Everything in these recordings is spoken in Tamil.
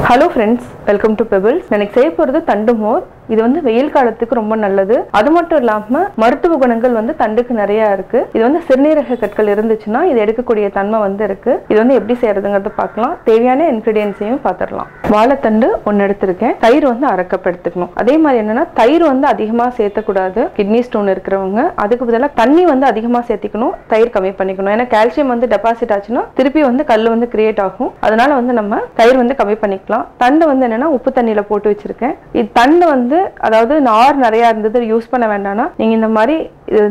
Hello friends, welcome to Pebbles. நான் செய்ய போறது தண்டு மோர். இது வந்து வெயில் காலத்துக்கு ரொம்ப நல்லது. அது மட்டும் இல்லாம மருத்துவ குணங்கள் வந்து தண்டுக்கு நிறைய இருக்கு. இது வந்து சிறுநீரக கற்கள் இருந்துச்சுன்னா இது எடுக்கக்கூடிய தன்மை வந்து இருக்கு. இது வந்து எப்படி செய்யறதுங்கறத பார்க்கலாம். தேவையான இன்கிரிடியன்ட்ஸையும் பார்த்துடலாம். வாழைத்தண்டு ஒன்னு எடுத்துர்க்கேன். தயிர் வந்து அரை கப் எடுத்துக்கணும். அதே மாதிரி என்னன்னா தயிர் வந்து அதிகமா சேர்த்த கூடாது. கிட்னி ஸ்டோன் இருக்குறவங்க அதுக்கு பதிலா தண்ணி வந்து அதிகமா சேர்த்திக்கணும். தயிர் கம்மி பண்ணிக்கணும். ஏன்னா கால்சியம் வந்து டெபாசிட் ஆச்சுன்னா திருப்பி வந்து கல் வந்து கிரியேட் ஆகும். அதனால வந்து நம்ம தயிர் வந்து கம்மி பண்ணிக்கலாம். தண்டு வந்து என்னன்னா உப்பு தண்ணியில போட்டு வச்சிருக்கேன். இது தண்டு வந்து அதாவது நார் நிறைய இருந்தது யூஸ் பண்ண வேண்டாம்னா நீங்க இந்த மாதிரி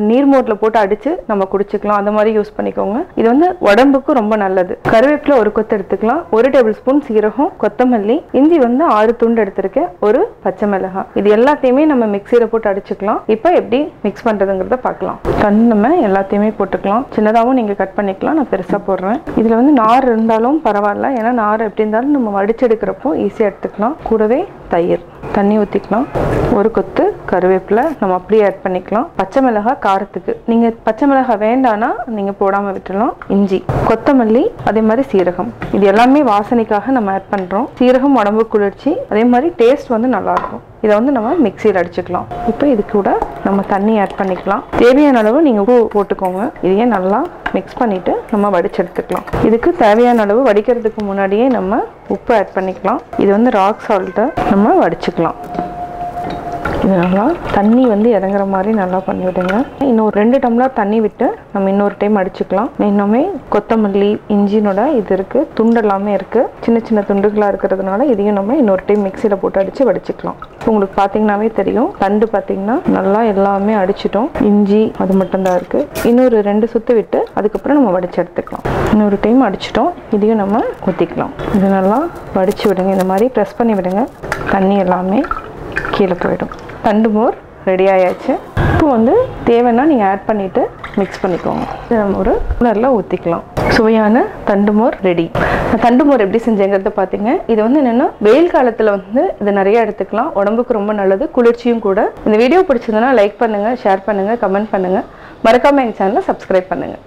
நீர்மோர்ல போட்டு அடிச்சு நம்ம குடிச்சுக்கலாம். அந்த மாதிரி யூஸ் பண்ணிக்கோங்க. இது வந்து உடம்புக்கு ரொம்ப நல்லது. கருவேப்பிலை ஒரு கொத்து எடுத்துக்கலாம். 1 டேபிள் ஸ்பூன் சீரகம், கொத்தமல்லி, இஞ்சி வந்து 6 துண்டு எடுத்துருக்கேன். ஒரு பச்சை மிளகாய். இது எல்லாத்தையுமே நம்ம மிக்சியில போட்டு அடிச்சுக்கலாம். இப்போ எப்படி மிக்ஸ் பண்றதுங்கிறத பார்க்கலாம். தண்டு நம்ம எல்லாத்தையுமே போட்டுக்கலாம். சின்னதாகவும் நீங்க கட் பண்ணிக்கலாம். நான் பெருசா போடுறேன். இதுல வந்து நார் இருந்தாலும் பரவாயில்ல. ஏன்னா நார் எப்படி இருந்தாலும் நம்ம வடிச்செடுக்கிறப்போ ஈஸியா எடுத்துக்கலாம். கூடவே தயிர், தண்ணி ஊற்றிக்கலாம். ஒரு கொத்து கருவேப்பிலை நம்ம அப்படியே ஆட் பண்ணிக்கலாம். பச்சை மிளகாய் காரத்துக்கு நீங்க பச்சை மிளகாய் வேண்டானா நீங்க போடாம விட்டுலாம். இஞ்சி, கொத்தமல்லி, அதே மாதிரி சீரகம். இது எல்லாமே வாசனைக்காக நம்ம ஆட் பண்றோம். சீரகம் உடம்பு குளிர்ச்சி, அதே மாதிரி டேஸ்ட் வந்து நல்லா இருக்கும். இதை வந்து நம்ம மிக்சியில் அடிச்சுக்கலாம். இப்போ இது கூட நம்ம தண்ணி ஆட் பண்ணிக்கலாம். தேவையான அளவு நீங்க உப்பு போட்டுக்கோங்க. இதையே நல்லா மிக்ஸ் பண்ணிட்டு நம்ம வடிச்சு எடுத்துக்கலாம். இதுக்கு தேவையான அளவு வடிக்கிறதுக்கு முன்னாடியே நம்ம உப்பு ஆட் பண்ணிக்கலாம். இது வந்து ராக் சால்ட்டை நம்ம வடிச்சுக்கலாம். இது நல்லா தண்ணி வந்து இறங்குற மாதிரி நல்லா பண்ணி விடுங்க. இன்னும் 2 டம்ளர் தண்ணி விட்டு நம்ம இன்னொரு டைம் அடிச்சுக்கலாம். இன்னுமே கொத்தமல்லி, இஞ்சினோட இது இருக்கு, துண்டு எல்லாமே இருக்கு. சின்ன சின்ன துண்டுகளா இருக்கிறதுனால இதையும் நம்ம இன்னொரு டைம் மிக்சியில போட்டு அடிச்சு வடிச்சுக்கலாம். உங்களுக்கு பாத்தீங்கன்னாவே தெரியும். தண்டு பாத்தீங்கன்னா நல்லா எல்லாமே அடிச்சிட்டோம். இஞ்சி அது மட்டும் தான் இருக்கு. இன்னொரு 2 சுத்து விட்டு அதுக்கப்புறம் நம்ம வடிச்சு எடுத்துக்கலாம். இன்னொரு டைம் அடிச்சிட்டோம். இதையும் நம்ம ஊற்றிக்கலாம். இது நல்லா வடிச்சு விடுங்க. இந்த மாதிரி ப்ரெஸ் பண்ணி விடுங்க. தண்ணி எல்லாமே கீழே போயிடும். தண்டு மோர் ரெடி ஆயாச்சு. இப்போ வந்து தேவைன்னா நீங்கள் ஆட் பண்ணிவிட்டு மிக்ஸ் பண்ணிக்கோங்க. இதை நம்ம ஒரு குளரில் ஊற்றிக்கலாம். சுவையான தண்டு மோர் ரெடி. தண்டு மோர் எப்படி செஞ்சேங்கிறத பார்த்தீங்க. இது வந்து என்னென்னா வெயில் காலத்தில் வந்து இது நிறைய எடுத்துக்கலாம். உடம்புக்கு ரொம்ப நல்லது, குளிர்ச்சியும் கூட. இந்த வீடியோ பிடிச்சதுன்னா லைக் பண்ணுங்கள், ஷேர் பண்ணுங்கள், கமெண்ட் பண்ணுங்கள். மறக்காமல் எங்கள் சேனலை சப்ஸ்கிரைப் பண்ணுங்கள்.